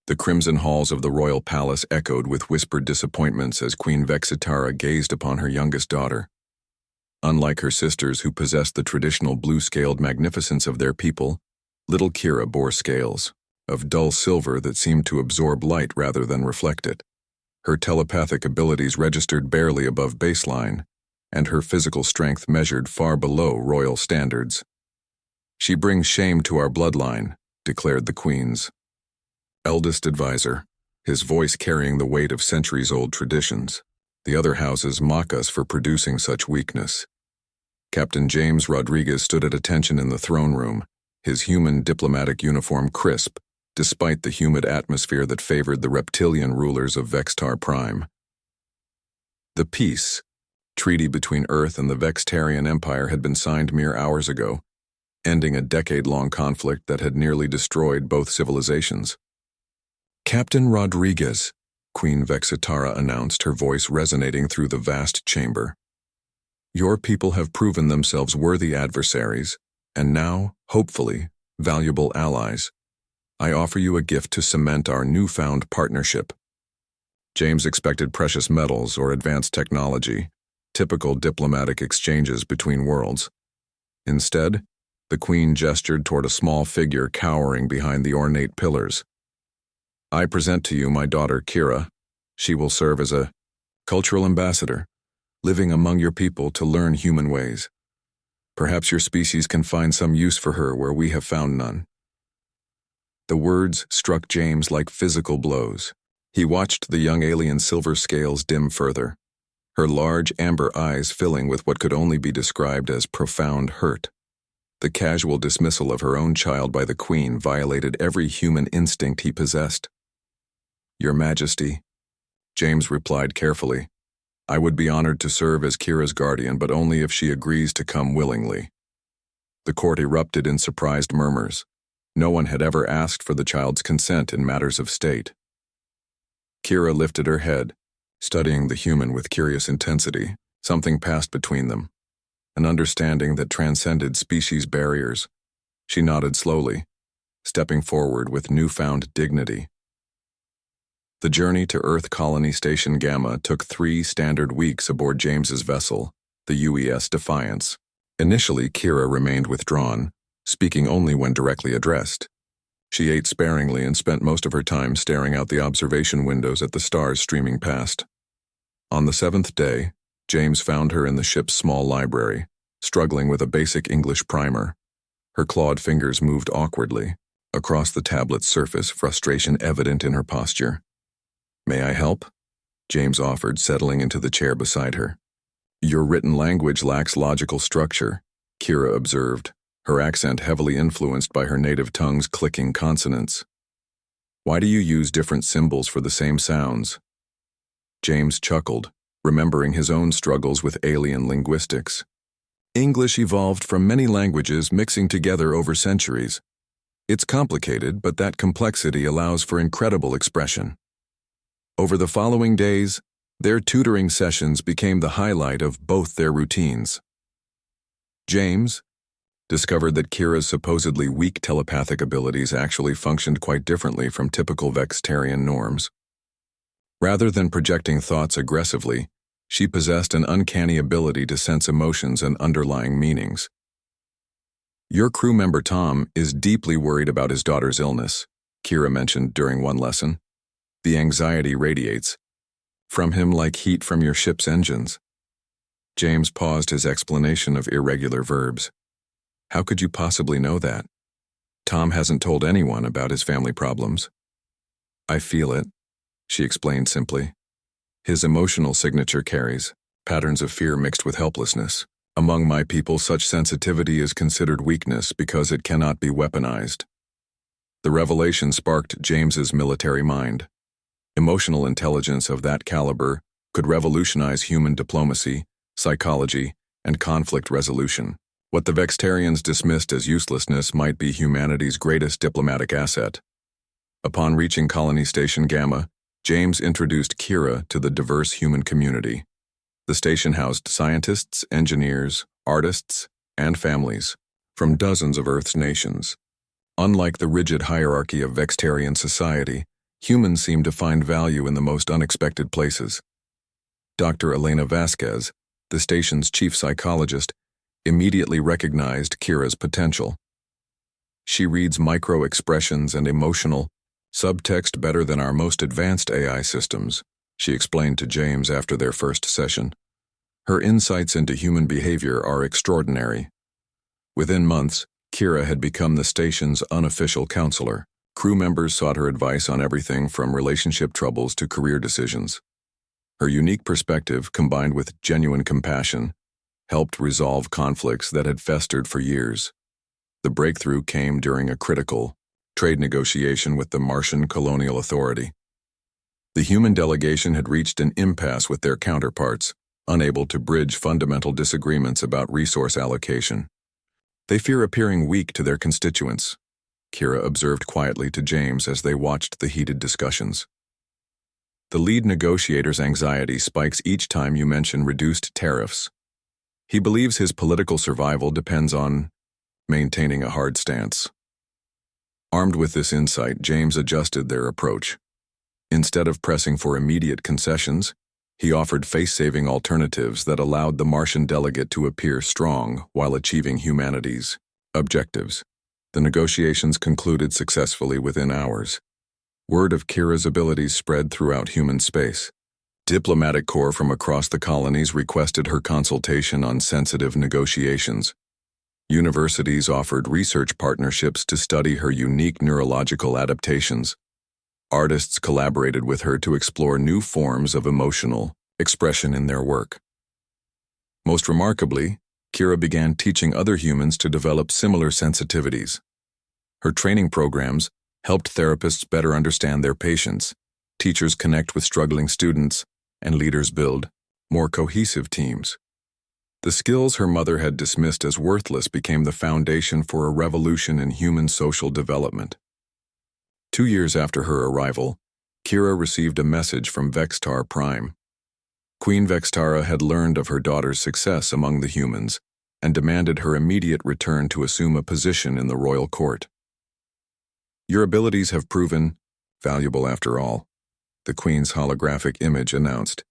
The crimson halls of the royal palace echoed with whispered disappointments as Queen Vexitara gazed upon her youngest daughter. Unlike her sisters who possessed the traditional blue-scaled magnificence of their people, little Kira bore scales, of dull silver that seemed to absorb light rather than reflect it. Her telepathic abilities registered barely above baseline, and her physical strength measured far below royal standards. "She brings shame to our bloodline," declared the Queen's eldest advisor, his voice carrying the weight of centuries-old traditions. "The other houses mock us for producing such weakness." Captain James Rodriguez stood at attention in the throne room, his human diplomatic uniform crisp, despite the humid atmosphere that favored the reptilian rulers of Vextar Prime. The peace treaty between Earth and the Vextarian Empire had been signed mere hours ago, ending a decade-long conflict that had nearly destroyed both civilizations. "Captain Rodriguez," Queen Vexitara announced, her voice resonating through the vast chamber. "Your people have proven themselves worthy adversaries, and now, hopefully, valuable allies. I offer you a gift to cement our newfound partnership." James expected precious metals or advanced technology, typical diplomatic exchanges between worlds. Instead, the Queen gestured toward a small figure cowering behind the ornate pillars. "I present to you my daughter Kira. She will serve as a cultural ambassador, living among your people to learn human ways. Perhaps your species can find some use for her where we have found none." The words struck James like physical blows. He watched the young alien's silver scales dim further, her large amber eyes filling with what could only be described as profound hurt. The casual dismissal of her own child by the Queen violated every human instinct he possessed. "Your Majesty," James replied carefully, "I would be honored to serve as Kira's guardian, but only if she agrees to come willingly." The court erupted in surprised murmurs. No one had ever asked for the child's consent in matters of state. Kira lifted her head, studying the human with curious intensity. Something passed between them, an understanding that transcended species barriers. She nodded slowly, stepping forward with newfound dignity. The journey to Earth Colony Station Gamma took 3 standard weeks aboard James's vessel, the UES Defiance. Initially, Kira remained withdrawn, speaking only when directly addressed. She ate sparingly and spent most of her time staring out the observation windows at the stars streaming past. On the 7th day, James found her in the ship's small library, struggling with a basic English primer. Her clawed fingers moved awkwardly across the tablet's surface, frustration evident in her posture. "May I help?" James offered, settling into the chair beside her. "Your written language lacks logical structure," Kira observed, her accent heavily influenced by her native tongue's clicking consonants. "Why do you use different symbols for the same sounds?" James chuckled, remembering his own struggles with alien linguistics. "English evolved from many languages mixing together over centuries. It's complicated, but that complexity allows for incredible expression." Over the following days, their tutoring sessions became the highlight of both their routines. James discovered that Kira's supposedly weak telepathic abilities actually functioned quite differently from typical Vextarian norms. Rather than projecting thoughts aggressively, she possessed an uncanny ability to sense emotions and underlying meanings. "Your crew member Tom is deeply worried about his daughter's illness," Kira mentioned during one lesson. "The anxiety radiates from him like heat from your ship's engines." James paused his explanation of irregular verbs. "How could you possibly know that? Tom hasn't told anyone about his family problems." "I feel it," she explained simply. "His emotional signature carries patterns of fear mixed with helplessness. Among my people, such sensitivity is considered weakness because it cannot be weaponized." The revelation sparked James's military mind. Emotional intelligence of that caliber could revolutionize human diplomacy, psychology, and conflict resolution. What the Vextarians dismissed as uselessness might be humanity's greatest diplomatic asset. Upon reaching Colony Station Gamma, James introduced Kira to the diverse human community. The station housed scientists, engineers, artists, and families from dozens of Earth's nations. Unlike the rigid hierarchy of Vextarian society, Humans seem to find value in the most unexpected places. Dr. Elena Vasquez, the station's chief psychologist, immediately recognized Kira's potential. She reads micro-expressions and emotional subtext better than our most advanced AI systems, she explained to James after their first session. Her insights into human behavior are extraordinary. Within months, Kira had become the station's unofficial counselor. Crew members sought her advice on everything from relationship troubles to career decisions. Her unique perspective, combined with genuine compassion, helped resolve conflicts that had festered for years. The breakthrough came during a critical trade negotiation with the Martian Colonial Authority. The human delegation had reached an impasse with their counterparts, unable to bridge fundamental disagreements about resource allocation. They fear appearing weak to their constituents, Kira observed quietly to James as they watched the heated discussions. The lead negotiator's anxiety spikes each time you mention reduced tariffs. He believes his political survival depends on maintaining a hard stance. Armed with this insight, James adjusted their approach. Instead of pressing for immediate concessions, he offered face-saving alternatives that allowed the Martian delegate to appear strong while achieving humanity's objectives. The negotiations concluded successfully within hours. Word of Kira's abilities spread throughout human space. Diplomatic corps from across the colonies requested her consultation on sensitive negotiations. Universities offered research partnerships to study her unique neurological adaptations. Artists collaborated with her to explore new forms of emotional expression in their work. Most remarkably, Kira began teaching other humans to develop similar sensitivities. Her training programs helped therapists better understand their patients, teachers connect with struggling students, and leaders build more cohesive teams. The skills her mother had dismissed as worthless became the foundation for a revolution in human social development. 2 years after her arrival, Kira received a message from Vextar Prime. Queen Vextara had learned of her daughter's success among the humans and demanded her immediate return to assume a position in the royal court. "Your abilities have proven valuable after all," the Queen's holographic image announced.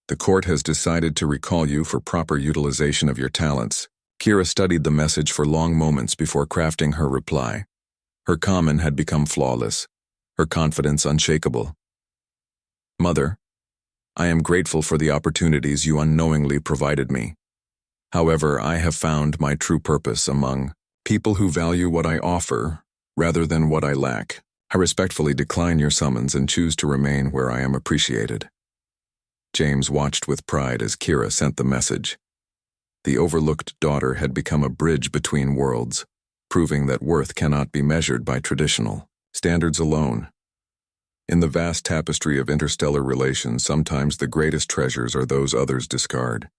"The court has decided to recall you for proper utilization of your talents." Kira studied the message for long moments before crafting her reply. Her comment had become flawless, her confidence unshakable. "Mother, I am grateful for the opportunities you unknowingly provided me. However, I have found my true purpose among people who value what I offer rather than what I lack. I respectfully decline your summons and choose to remain where I am appreciated." James watched with pride as Kira sent the message. The overlooked daughter had become a bridge between worlds, proving that worth cannot be measured by traditional standards alone. In the vast tapestry of interstellar relations, sometimes the greatest treasures are those others discard.